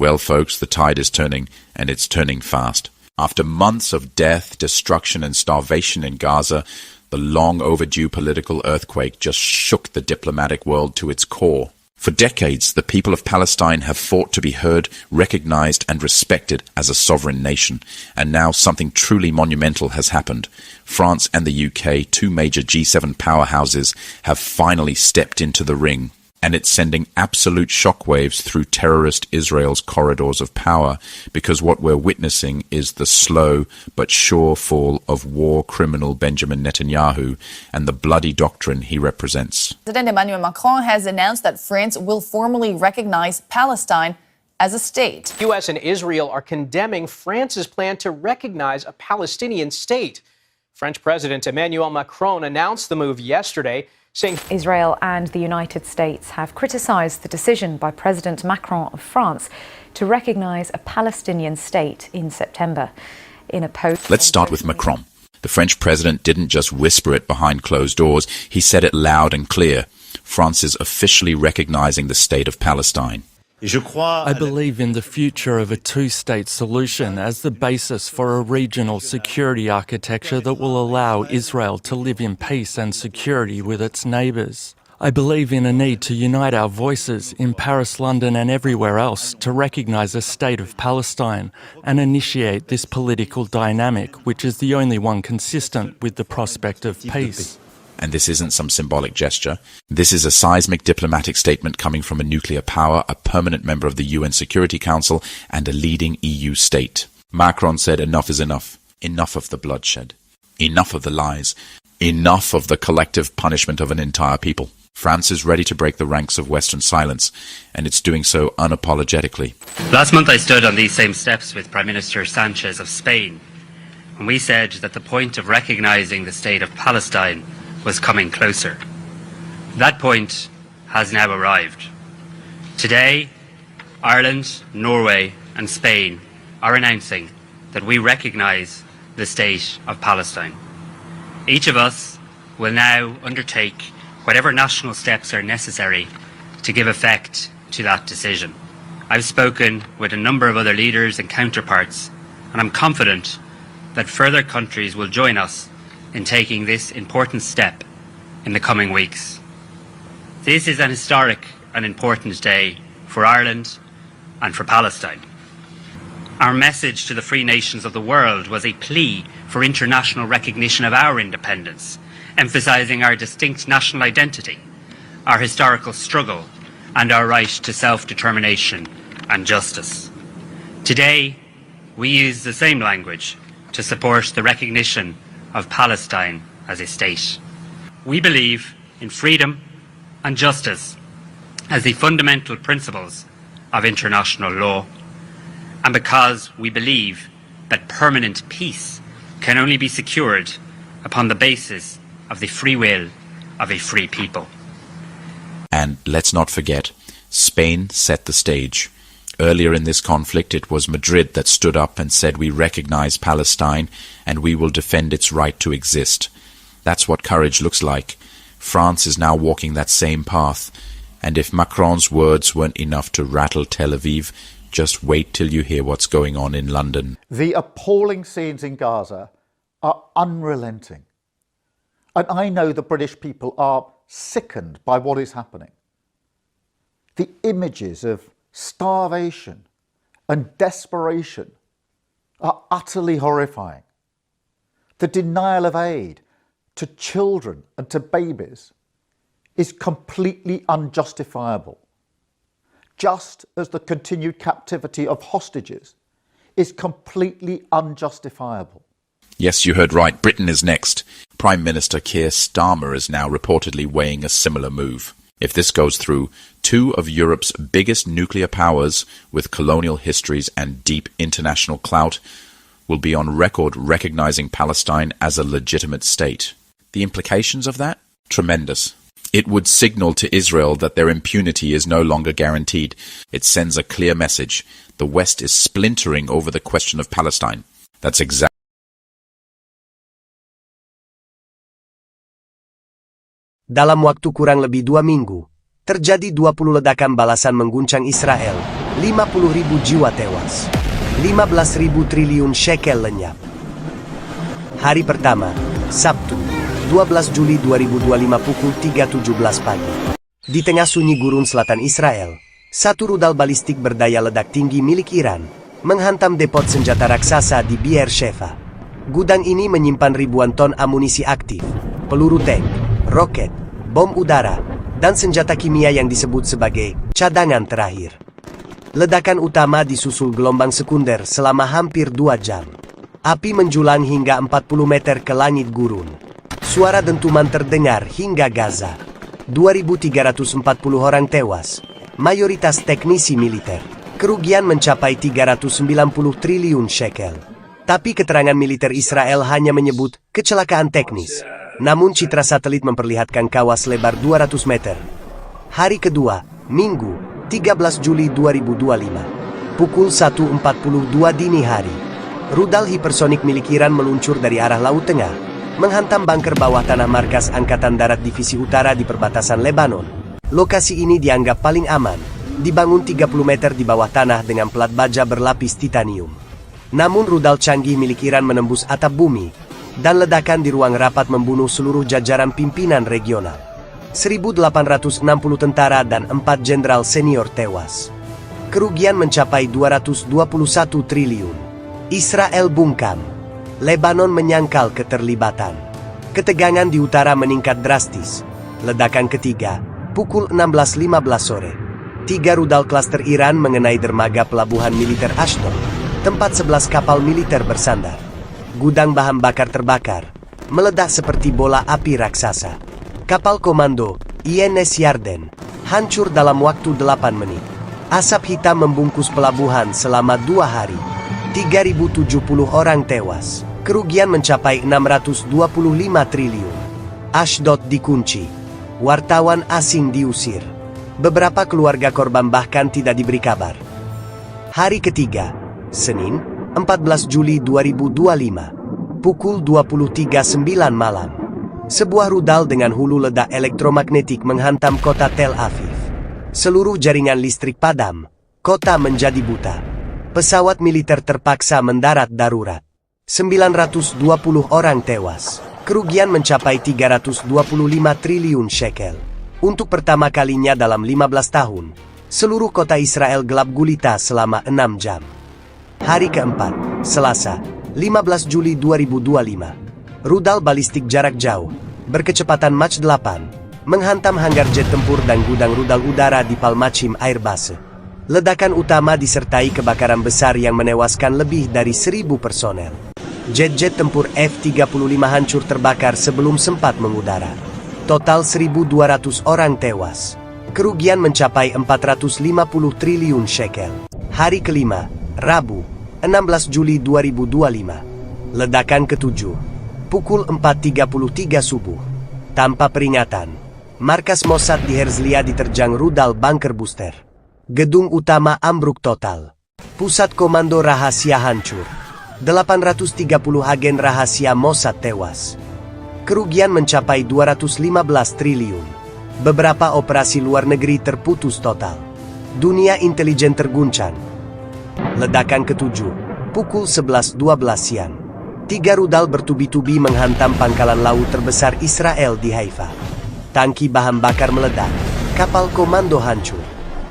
Well, folks, the tide is turning, and it's turning fast. After months of death, destruction, and starvation in Gaza, the long-overdue political earthquake just shook the diplomatic world to its core. For decades, the people of Palestine have fought to be heard, recognized, and respected as a sovereign nation. And now something truly monumental has happened. France and the UK, two major G7 powerhouses, have finally stepped into the ring. And it's sending absolute shockwaves through terrorist Israel's corridors of power, because what we're witnessing is the slow but sure fall of war criminal Benjamin Netanyahu and the bloody doctrine he represents. President Emmanuel Macron has announced that France will formally recognize Palestine as a state. The U.S. and Israel are condemning France's plan to recognize a Palestinian state. French President Emmanuel Macron announced the move yesterday, saying Israel and the United States have criticized the decision by President Macron of France to recognize a Palestinian state in September. In a post, let's start with Macron. The French president didn't just whisper it behind closed doors, he said it loud and clear. France is officially recognizing the state of Palestine. I believe in the future of a two-state solution as the basis for a regional security architecture that will allow Israel to live in peace and security with its neighbours. I believe in a need to unite our voices in Paris, London and everywhere else to recognise a state of Palestine and initiate this political dynamic, which is the only one consistent with the prospect of peace. And this isn't some symbolic gesture. This is a seismic diplomatic statement coming from a nuclear power, a permanent member of the UN Security Council, and a leading EU state. Macron said enough is enough. Enough of the bloodshed. Enough of the lies. Enough of the collective punishment of an entire people. France is ready to break the ranks of Western silence, and it's doing so unapologetically. Last month I stood on these same steps with Prime Minister Sanchez of Spain, and we said that the point of recognizing the state of Palestine was coming closer. That point has now arrived. Today, Ireland, Norway and Spain are announcing that we recognise the state of Palestine. Each of us will now undertake whatever national steps are necessary to give effect to that decision. I've spoken with a number of other leaders and counterparts, and I'm confident that further countries will join us in taking this important step in the coming weeks. This is an historic and important day for Ireland and for Palestine. Our message to the free nations of the world was a plea for international recognition of our independence, emphasising our distinct national identity, our historical struggle, and our right to self-determination and justice. Today, we use the same language to support the recognition of Palestine as a state. We believe in freedom and justice as the fundamental principles of international law, and because we believe that permanent peace can only be secured upon the basis of the free will of a free people. And let's not forget, Spain set the stage. Earlier in this conflict, it was Madrid that stood up and said we recognize Palestine and we will defend its right to exist. That's what courage looks like. France is now walking that same path. And if Macron's words weren't enough to rattle Tel Aviv, just wait till you hear what's going on in London. The appalling scenes in Gaza are unrelenting. And I know the British people are sickened by what is happening. The images of starvation and desperation are utterly horrifying. The denial of aid to children and to babies is completely unjustifiable, just as the continued captivity of hostages is completely unjustifiable. Yes, you heard right. Britain is next. Prime Minister Keir Starmer is now reportedly weighing a similar move. If this goes through, two of Europe's biggest nuclear powers with colonial histories and deep international clout will be on record recognizing Palestine as a legitimate state. The implications of that? Tremendous. It would signal to Israel that their impunity is no longer guaranteed. It sends a clear message. The West is splintering over the question of Palestine. That's exactly. Dalam waktu kurang lebih 2 minggu, terjadi 20 ledakan balasan mengguncang Israel, 50.000 jiwa tewas. 15.000 triliun shekel lenyap. Hari pertama, Sabtu, 12 Juli 2025 pukul 3.17 pagi. Di tengah sunyi gurun selatan Israel, satu rudal balistik berdaya ledak tinggi milik Iran menghantam depot senjata raksasa di Be'er Sheva. Gudang ini menyimpan ribuan ton amunisi aktif, peluru tank, roket, bom udara, dan senjata kimia yang disebut sebagai cadangan terakhir. Ledakan utama disusul gelombang sekunder selama hampir 2 jam. Api menjulang hingga 40 meter ke langit gurun. Suara dentuman terdengar hingga Gaza. 2.340 orang tewas, mayoritas teknisi militer. Kerugian mencapai 390 triliun shekel. Tapi keterangan militer Israel hanya menyebut kecelakaan teknis. Namun citra satelit memperlihatkan kawas lebar 200 meter. Hari kedua, Minggu, 13 Juli 2025. Pukul 1.42 dini hari. Rudal hipersonik milik Iran meluncur dari arah Laut Tengah, menghantam bunker bawah tanah markas Angkatan Darat Divisi Utara di perbatasan Lebanon. Lokasi ini dianggap paling aman, dibangun 30 meter di bawah tanah dengan plat baja berlapis titanium. Namun rudal canggih milik Iran menembus atap bumi, dan ledakan di ruang rapat membunuh seluruh jajaran pimpinan regional. 1.860 tentara dan 4 jenderal senior tewas. Kerugian mencapai 221 triliun. Israel bungkam. Lebanon menyangkal keterlibatan. Ketegangan di utara meningkat drastis. Ledakan ketiga, pukul 16.15 sore. 3 rudal klaster Iran mengenai dermaga pelabuhan militer Ashdod, tempat 11 kapal militer bersandar. Gudang bahan bakar terbakar, meledak seperti bola api raksasa. Kapal komando, INS Yarden, hancur dalam waktu 8 menit. Asap hitam membungkus pelabuhan selama 2 hari. 3.070 orang tewas. Kerugian mencapai 625 triliun. Ashdod dikunci. Wartawan asing diusir. Beberapa keluarga korban bahkan tidak diberi kabar. Hari ketiga, Senin, 14 Juli 2025. Pukul 23.09 malam. Sebuah rudal dengan hulu ledak elektromagnetik menghantam kota Tel Aviv. Seluruh jaringan listrik padam. Kota menjadi buta. Pesawat militer terpaksa mendarat darurat. 920 orang tewas. Kerugian mencapai 325 triliun shekel. Untuk pertama kalinya dalam 15 tahun, seluruh kota Israel gelap gulita selama 6 jam. Hari keempat, Selasa, 15 Juli 2025. Rudal balistik jarak jauh, berkecepatan Mach 8, menghantam hanggar jet tempur dan gudang rudal udara di Palmachim Airbase. Ledakan utama disertai kebakaran besar yang menewaskan lebih dari 1.000 personel. Jet-jet tempur F-35 hancur terbakar sebelum sempat mengudara. Total 1.200 orang tewas. Kerugian mencapai 450 triliun shekel. Hari kelima, Rabu, 16 Juli 2025. Ledakan ketujuh, pukul 4.33 subuh. Tanpa peringatan, markas Mossad di Herzliya diterjang rudal bunker booster. Gedung utama ambruk total. Pusat komando rahasia hancur. 830 agen rahasia Mossad tewas. Kerugian mencapai 215 triliun. Beberapa operasi luar negeri terputus total. Dunia intelijen terguncang. Ledakan ketujuh, pukul 11.12 siang. 3 rudal bertubi-tubi menghantam pangkalan laut terbesar Israel di Haifa. Tangki bahan bakar meledak. Kapal komando hancur.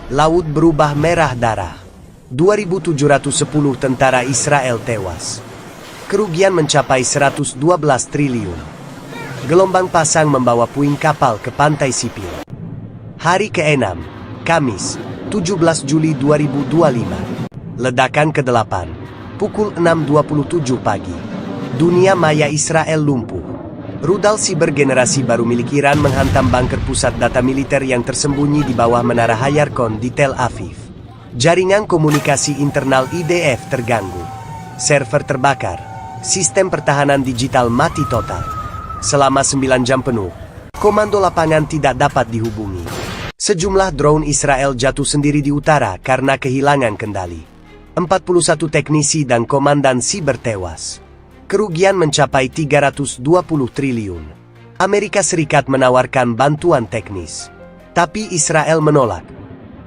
Laut berubah merah darah. 2.710 tentara Israel tewas. Kerugian mencapai 112 triliun. Gelombang pasang membawa puing kapal ke pantai sipil. Hari ke-6, Kamis, 17 Juli 2025. Ledakan ke-8, pukul 6.27 pagi. Dunia maya Israel lumpuh. Rudal siber generasi baru milik Iran menghantam bunker pusat data militer yang tersembunyi di bawah menara Hayarkon di Tel Aviv. Jaringan komunikasi internal IDF terganggu. Server terbakar. Sistem pertahanan digital mati total. Selama 9 jam penuh, komando lapangan tidak dapat dihubungi. Sejumlah drone Israel jatuh sendiri di utara karena kehilangan kendali. 41 teknisi dan komandan siber tewas. Kerugian mencapai 320 triliun. Amerika Serikat menawarkan bantuan teknis. Tapi Israel menolak.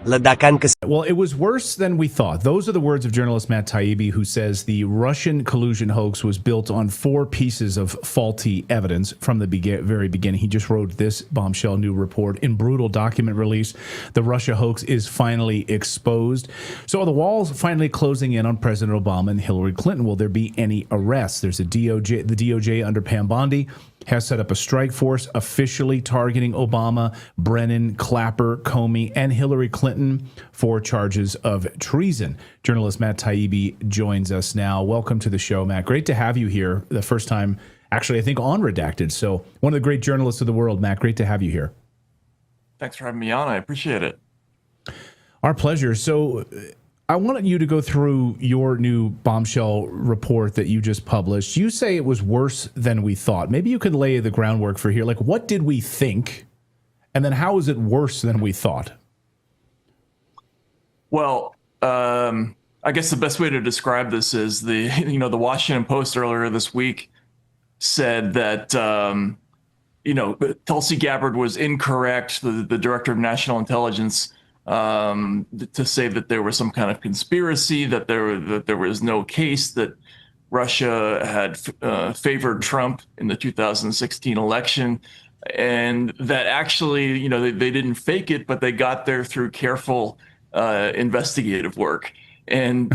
ledakan ke Well, it was worse than we thought. Those are the words of journalist Matt Taibbi, who says the Russian collusion hoax was built on 4 pieces of faulty evidence from the very beginning. He just wrote this bombshell new report. In brutal document release, the Russia hoax is finally exposed. So are the walls finally closing in on President Obama and Hillary Clinton? Will there be any arrests? There's the DOJ under Pam Bondi has set up a strike force officially targeting Obama, Brennan, Clapper, Comey, and Hillary Clinton for charges of treason. Journalist Matt Taibbi joins us now. Welcome to the show, Matt. Great to have you here. The first time, actually, I think, on Redacted. So one of the great journalists of the world, Matt. Great to have you here. Thanks for having me on. I appreciate it. Our pleasure. So I wanted you to go through your new bombshell report that you just published. You say it was worse than we thought. Maybe you could lay the groundwork for here. Like, what did we think? And then how is it worse than we thought? Well, I guess the best way to describe this is the Washington Post earlier this week said that, Tulsi Gabbard was incorrect, the director of national intelligence, to say that there was some kind of conspiracy, that there was no case that Russia had favored Trump in the 2016 election, and that actually, they didn't fake it, but they got there through careful investigative work. And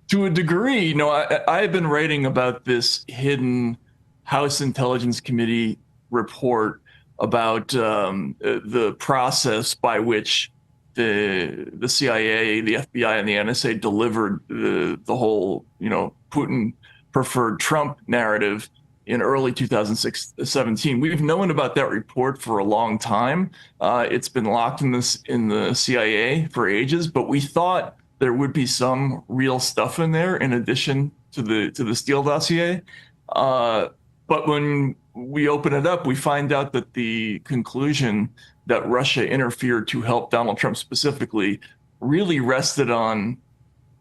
to a degree, I've been writing about this hidden House Intelligence Committee report about the process by which the CIA, the FBI, and the NSA delivered the whole, Putin preferred Trump narrative in early 2017. We've known about that report for a long time. It's been locked in the CIA for ages, but we thought there would be some real stuff in there in addition to the Steele dossier. But when we open it up, we find out that the conclusion that Russia interfered to help Donald Trump specifically really rested on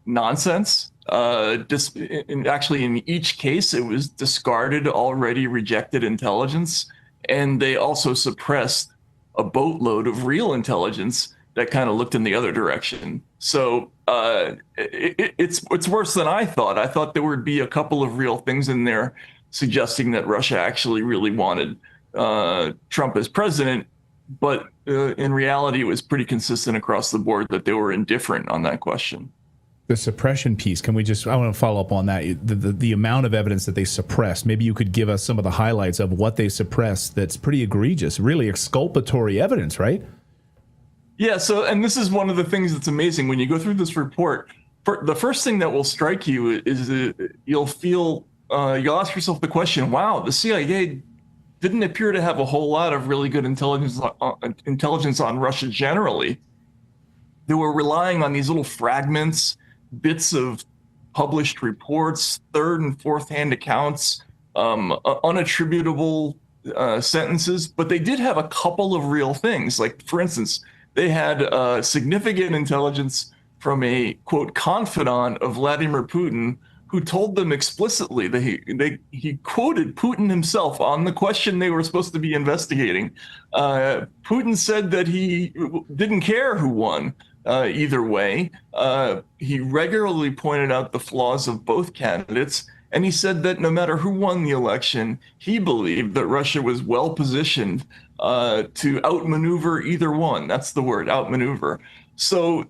nonsense. Actually, in each case, it was discarded already rejected intelligence, and they also suppressed a boatload of real intelligence that kind of looked in the other direction. So it's worse than I thought. I thought there would be a couple of real things in there suggesting that Russia actually really wanted Trump as president. But in reality, it was pretty consistent across the board that they were indifferent on that question. The suppression piece, I want to follow up on that. The amount of evidence that they suppressed, maybe you could give us some of the highlights of what they suppressed that's pretty egregious, really exculpatory evidence, right? Yeah, and this is one of the things that's amazing. When you go through this report, the first thing that will strike you is you'll ask yourself the question, wow, the CIA didn't appear to have a whole lot of really good intelligence on Russia generally. They were relying on these little fragments, bits of published reports, third and fourth hand accounts, unattributable sentences, but they did have a couple of real things. Like, for instance, they had significant intelligence from a, quote, confidant of Vladimir Putin, who told them explicitly that he quoted Putin himself on the question they were supposed to be investigating. Putin said that he didn't care who won either way. He regularly pointed out the flaws of both candidates, and he said that no matter who won the election, he believed that Russia was well positioned to outmaneuver either one. That's the word, outmaneuver. So